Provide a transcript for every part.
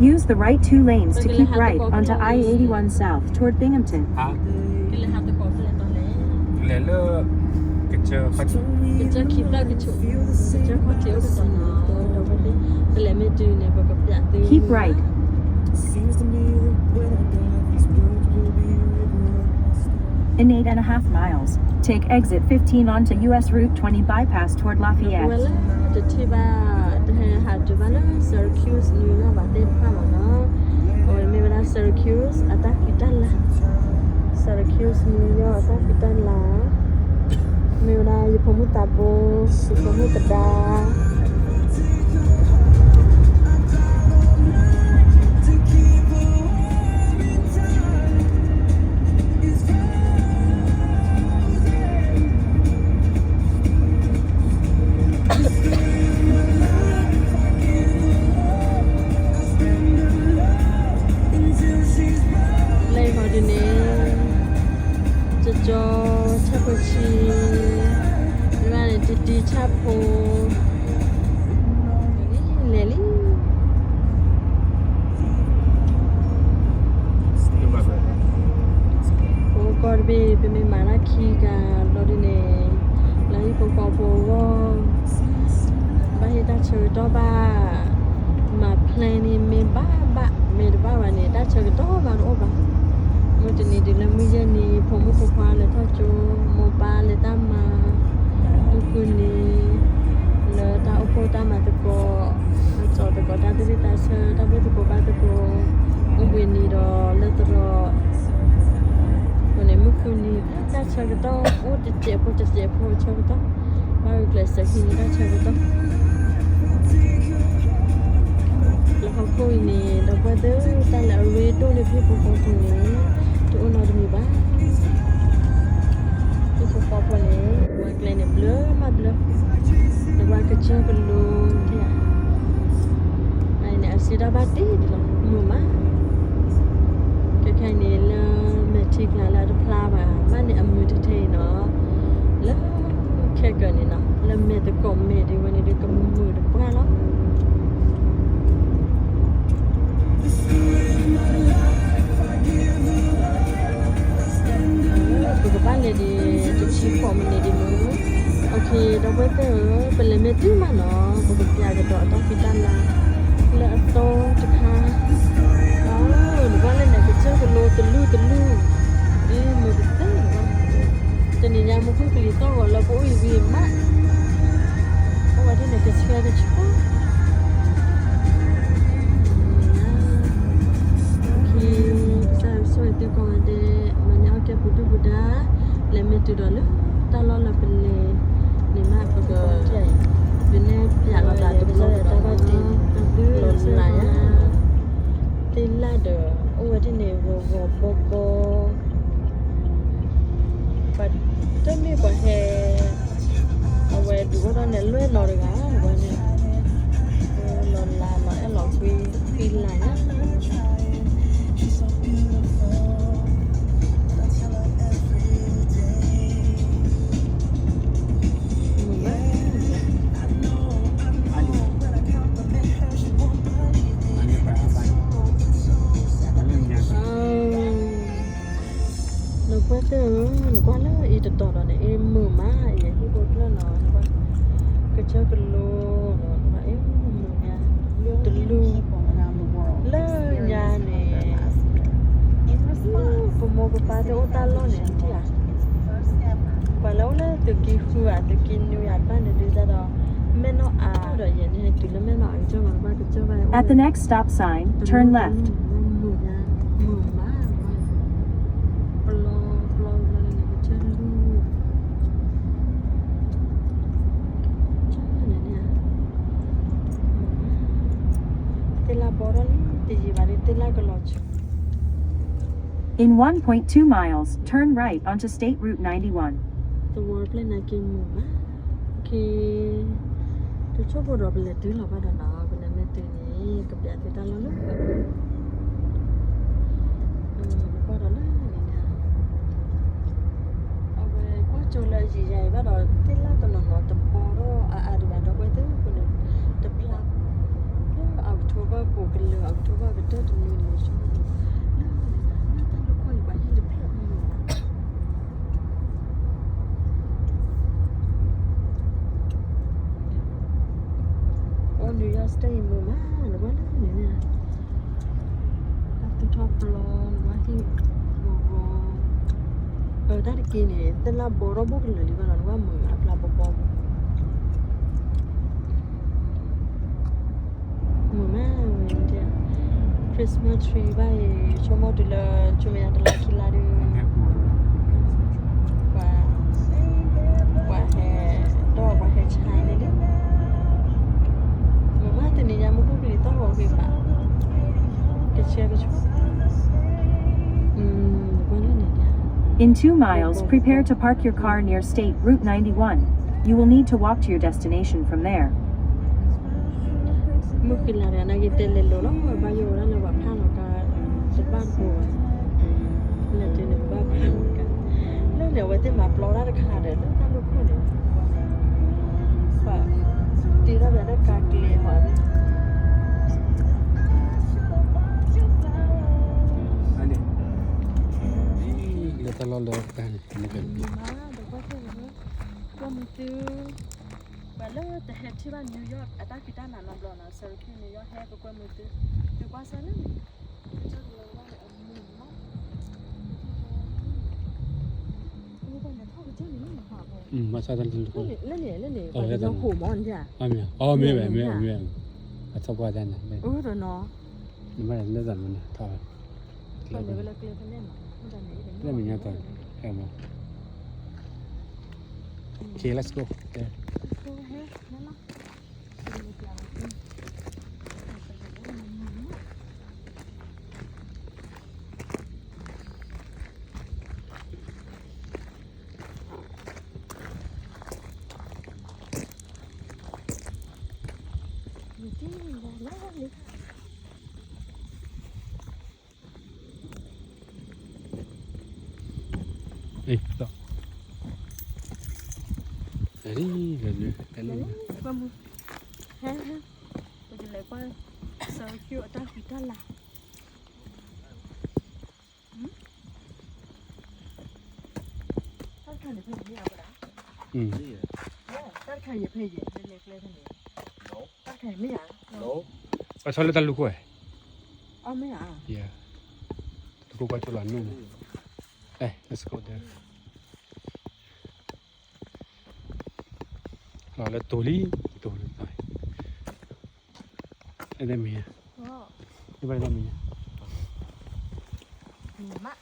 Use the right 2 lanes to keep right onto I-81 South toward Binghamton. Cái là hạt có phải là tao lấy. Lẽ lơ cái chờ phát Cái chơi kịp lại cái chỗ. Cái chơi khó thiếu cái tao nó đâu có đi. Cái là mẹ từ này vào gặp dạ từ. Keep right. In 8.5 miles, take exit 15 onto US Route 20 bypass toward Lafayette. Well, the tiba the hạt từ vào Syracuse New York và tên pha mà nó. Rồi mình vào Syracuse, attack capital là Syracuse New York attack capital là. Mình vào Ypomutabo, Ypomutada. At the next stop sign, turn left. In 1.2 miles, turn right onto State Route 91. The word play na kim mu ma. Ki tu cho bo ro ble tu la ba da na ba le me tu ni ka bia tu ta lo lo. Ba da la ni na. Awe ko cho la ji jai ba do ti la to no no to po ro a du ba do ko tu ko ne. The plan October ko ke le ตัวว่าเป็นเจ้าตัวนี้เลยชอบลูกคนไปที่จะเพียบมือว่านิวยอร์กสเตย์มือมากหรือว่าเรื่องนี้เนี่ยที่ชอบลองว่าที่ถ้าได้กินเนี่ยแต่ละบอระบบเลยดีกว่าหรือว่ามืออัปลาบบมือแม่เดียคริสต์มาสทรีไปชมดูแลชมยังตลาดคิลาดูว่าแห่ดอกว่าแห่ชายนี่ดิมือแม่ตัวนี้ยังไม่คุ้นเลยต้องบอกพี่ป่ะเดี๋ยวเชื่อก็ชอบวันนี้เนี่ย In 2 miles, prepare to park your car near State Route 91. You will need to walk to your destination from there. เมื่อคืนแล้วนะกินเตลโลแล้วบายโยแล้วเราแบบท่าเราก็จะบ้านหัวแล้วจะเนี่ยบ้านพันกันแล้วเดี๋ยวไว้ที่มาปลอดราคาเดี๋ยวต้องลูกคนเนี่ยว่าตีเราแบบได้การเกลี่ยหัวเนี่ย อันนี้เลือดตลอดเลยกันนี่กัน มาเดี๋ยวก็เท่นะก็มันตื้อว่าแล้วแต่เหตุที่บ้านนิวยอร์กอาตาคิดด้านนั้นบลอนะเซอร์คิวนิวยอร์กแฮปก็มันตื้อเดี๋ยวก็ซะนั่นจะเลยว่าเอามือมานี่เป็นแต่เท่ากับเจ้านี่มาหาผม มาซาตันทุกคน นั่นเนี่ยเราหูมอนจ้ะ อ๋อมีอ๋อมีแบบมีอ่ะชอบว่าจันนะไม่ เดี๋ยวเนาะ ไม่ได้เลือดมันนะท่า ตอนเดี๋ยวเวลาเกลียดกันแน่นมันจะไหน เลือดมันยังต่อแค่มาโอเค let's go โอ้เฮ้ยนั่นละเอ้ยต่ออันนี้กันเลยอันนี้ ว่ามึงฮะกูจะเลยว่าเซอร์คิวอัตราคิดด้านละถ้าใครจะเพิ่มนี่เอาไปละถ้าใครจะเพิ่มเยอะเล็กๆเลยท่านนี้ถ้าใครไม่อยาก ไปชอบเลือดตะลุกเว้ย เอาไม่อยาก yeah ตะลุกไปจุฬานุ่มlet's go there แล้วตัวนี้ไปไอ้เดมี่นี่ไปเดมี่ หนูมะ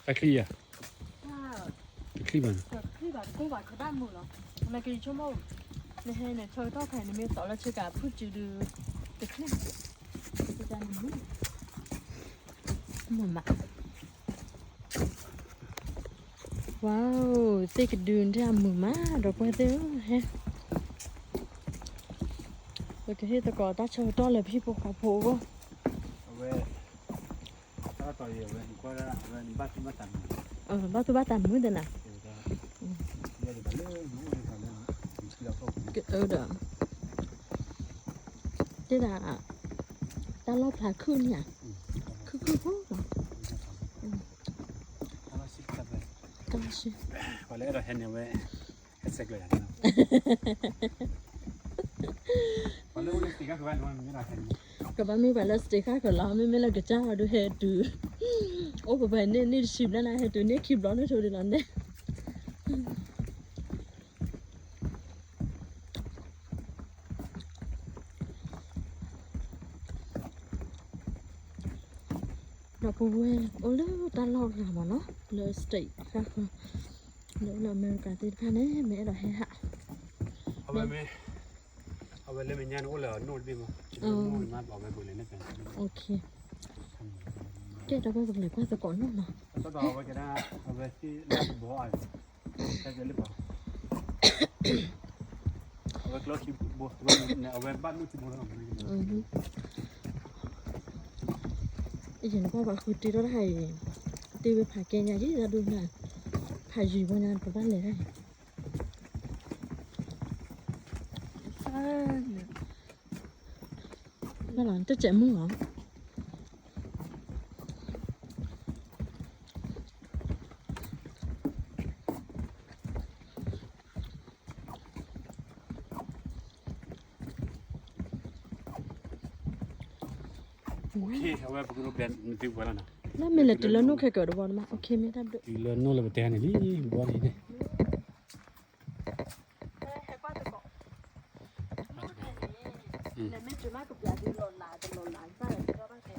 ไปคลีอ่ะ ว้าว ไปคลีมัน แบบพี่แบบกูแบบเขาบ้านมึงเหรอทำไมกี่ชั่วโมงในให้เนี่ยเธอต้องใครในเมียต่อแล้วเชื่อกับพูดจืดแต่คลิปจะจานมึงหมุนมาว้าวเจ๊กดูนที่มือมาดอกไม้เด้อฮะแล้วก็ที่ตะกอตาเชื่อต้อนเลยพี่พวกเขาโผล่ก็ เอาไว้ถ้าต่อเยอะเว้ยก็ได้เว้ยบ้านที่มาตัน บ้าตัวบ้าตามมือเด้อน่ะ เดี๋ยวไปเลยน้องไปก่อนเลยเดี๋ยวเขา เด้อเจ๊ดาตาลอบผาขึ้นเนี่ยคือพวก ทำสิครับเลย ก็ใช่ พอแล้วเราเห็นเนี่ยเว้ยเฮ็ดเสร็จเลยนะพอแล้ววันนี้สิครับว่ามันไม่ได้เห็น ก็บ้ามีแบบแล้วสเต็กข้ากับเราไม่ละก็จ้าดูเฮดูโอ้แบบนี่ชิมแล้วนะเฮดูนี่คลิปร้อนให้เธอดูนั่นเนี่ยเราพูดว่าโอ้เรื่องตลอดหรอเนาะเลยสเต็กค่ะเลยเราเมริกาติดค่ะเนี่ยไม่ได้ให้ฮะเอาไว้เลยมันยันโอ้เหรอโน้ตบีมั้งโน้ตมาบอกไว้บุญเลยนี่เป็นโอเคเจ๊เราไปบอกเลยว่าจะก่อนนู่นเนาะก็ต่อไว้ก็ได้เอาไว้ที่ร้านบัวอ่ะใช่หรือเปล่าเอาไว้กล้าที่บัวเอาไว้บ้านนู้นที่บัวเราอีกอย่างก็ว่าคือตีรถไถตีไปผ่าแกงยาที่จะดูน่ะผ่าจีบงานไปบ้านเลยได้ Nó là chắc chạy mưa hả? Okay,เอาไว้พวกเราเปลี่ยนมันติดไว้แล้วนะ Nó mình là từ lớn nó khai cỡ được bọn mà. Ok, mìnhทำđược. ตีเลือนนู่นเลยไปแต่นี่บ่อนี่เนี่ย Này mấy chú má cục giả đi lồn lại sao lại cho bác thế.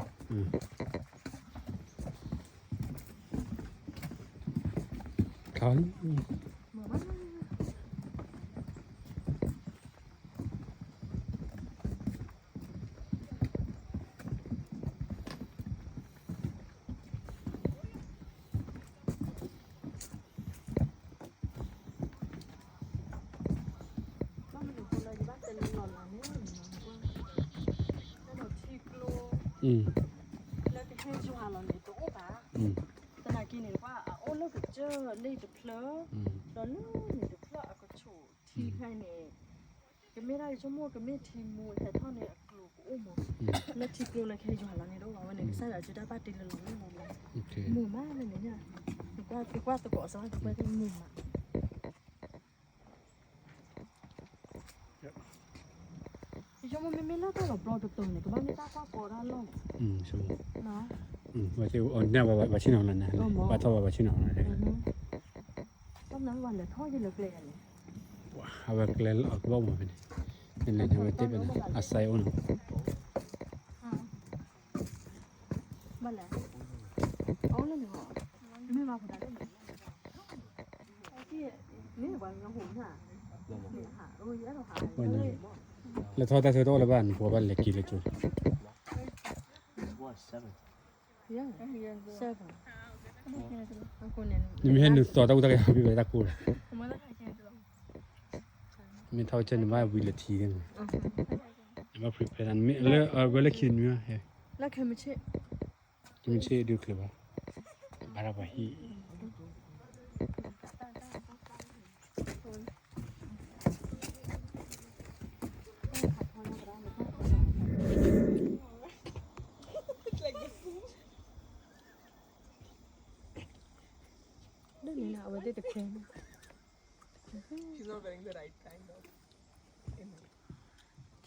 เขา Mở mắt. แล้วก็ให้ชัวร์เราในตัวป่ะแต่นากินเนี่ยว่าโอ้แล้วก็เจอเลยจะเพลอแล้วนู่นเนี่ยจะเพลอก็ชูที่ใครเนี่ยก็ไม่ได้ชั่วโมงก็ไม่ทีมูแต่ท่อนเนี่ยกลัวกูอุ้มแล้วที่กลัวเลยแค่ชัวร์เราในตัววันนี้ก็ใส่เราจะได้ป้าตีเลยหรือไม่เลยหมู่มากเลยเนี่ยกว่าตัวก่อสมัยกว่าจะหมู่อ่ะชั่วโมงไม่น่าต้องกับโปรตัวเนี่ยก็บ้านไม่ได้ก็โปรได้หรอกชัวร์ เนาะว่าจะเนี่ยว่าชิโนนั่นนะว่าทว่าชิโนนั่นเลย ต้มน้ำวันเลยทอดยังเหลือเกลือเลยว้าเอาแบบเกลือออกบ้างมาเป็นนี่แหละเอาไว้ติดเป็นอาศัยอุ่น บ้านแหละเอาเลยเหรอไม่มาคนเดียวที่นี่วันยังหุ่นห่ะหาโอ้ยแล้วเราหาแล้วทอดแต่เธอโตแล้วบ้านผัวบ้านเล็กกี่เลยจุด ยังเซฟคนเนี่ย นี่ไม่เห็นต่อตะกุตะกันพี่ไปตะกุเลยมีเท่าเช่นว่าวิลทีกันมาพรีเพรันมีแล้วเวลาคิดมั้ยเฮ้ยแล้วแค่ไม่ใช่ไม่ใช่ดูคลิปอ่ะบาราบาฮีWith the cream. She's not wearing the right kind of.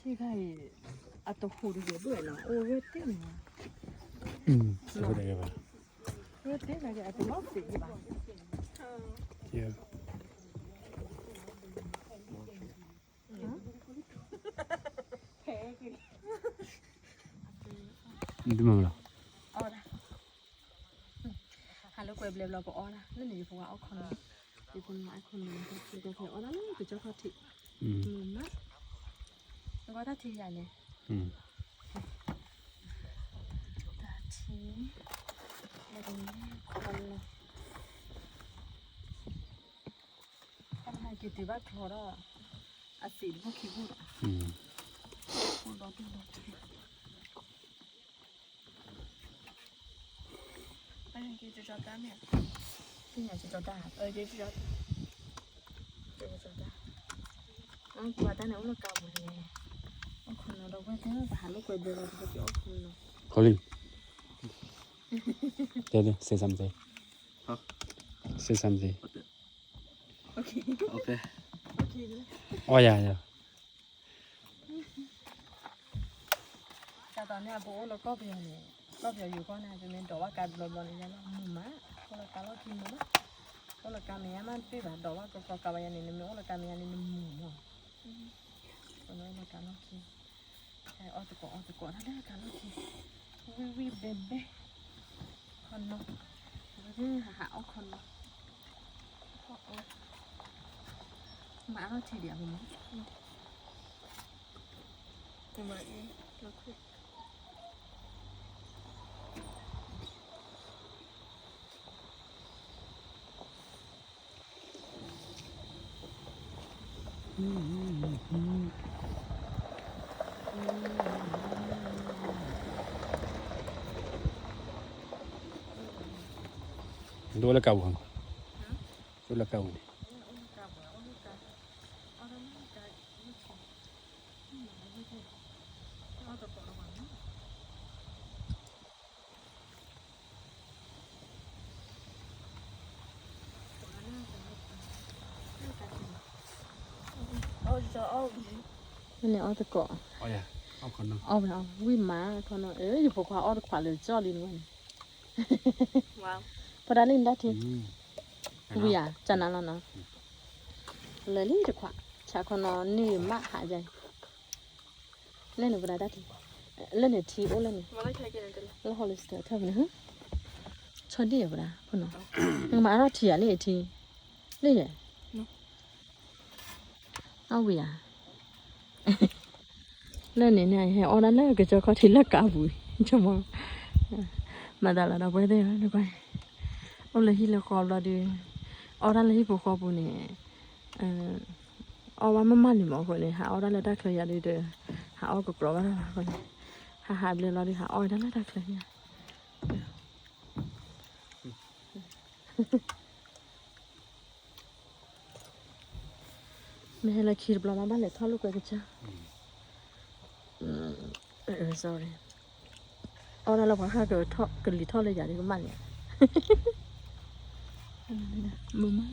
Chị phải à tao khổ được bữa nào. Ôi vết tiếc mà. Sao đây bà? Vết tiếc là cái tao lót gì bà. Yeah. Đi mong là. Lúc quay về là bỏ ra, nên là phụ áo con, thì con mãi con mình thì có thể ở đó thì cho thắt thịt, mắt, nó có thắt thịt dài này, thắt thịt, đây con hai cái tí bát thò đó, xịn không khí vui, con đó tiền đâu. Anh kia cho ta mẹ. Cái nhà cho ta. Kia cho. Cho ta. Ông qua ta nấu nó cao một nè. Ông không nào đâu có thế mà hắn lúc quay về rồi thì cái không nào. Colin. Đây, say something. Huh? Say something. Okay. Okay. Oh yeah. Chào tao nè, bố nó có việc nè. Có việcอยู่ก็น่าจะมีดอกว่าการบอลนี่นะมึงมาคนละการเรากินมั้งคนละการเนี่ยมันปีแบบดอกว่าก็กาบยันนี่มันคนละการยันนี่มันมึงมั้งคนละการเรากินไอ้ออตะกอนถ้าได้การเรากินวิเบเบ้คนเนาะที่หาเอาคนเนาะมาเราทีเดียวมั้งทำไมเราคุยดูแลเก่าครับดูแลเก่า นั่นเนี่ยเอาตะกอ อ๋ออย่าเอาคนนึง เอาไปเอาวิ่งมาคนน่ะอยู่พวกเขาเอาตะขวาเลยจ่อลินวัน Wow. พอได้ลินได้ที วิ วิอ่ะจันนั้นแล้วนะเลยลินตะขวาชาคนนอนนี่มาหาใจเล่นหนูพอได้ทีเล่นเนี่ยทีโอ้เล่นเนี่ย Vad kan jag inte? แล้วฮอลลิสเตอร์เท่านี้ฮะชอบดีอ่ะพอได้พอเนาะยังมาเราทีอ่ะนี่ทีนี่เนี่ยเอาวิอ่ะเล่นเนี่ยให้ออนั้นเลยก็จะเขาทีละกาบุยจะมามาได้แล้วเราไปได้แล้วไปเอาเลยที่เราคอเราดีออนั้นเลยที่พวกเขาบุเนี่ยเอาว่ามันนี่มั้งคนนี้หาออนั้นเลยได้เคลียร์ดีเด้อหาออกกรอบแล้วคนนี้หาเลยเราดีหาออนั้นเลยได้เคลียร์ไม่ให้เราคิดบล้อมาบ้านเลยท่อลูกเลยจ้ะsorry เอาแล้วเราพอหาเกิดท่อเกิดลีท่อเลยอย่างนี้ก็มันเนี่ยมา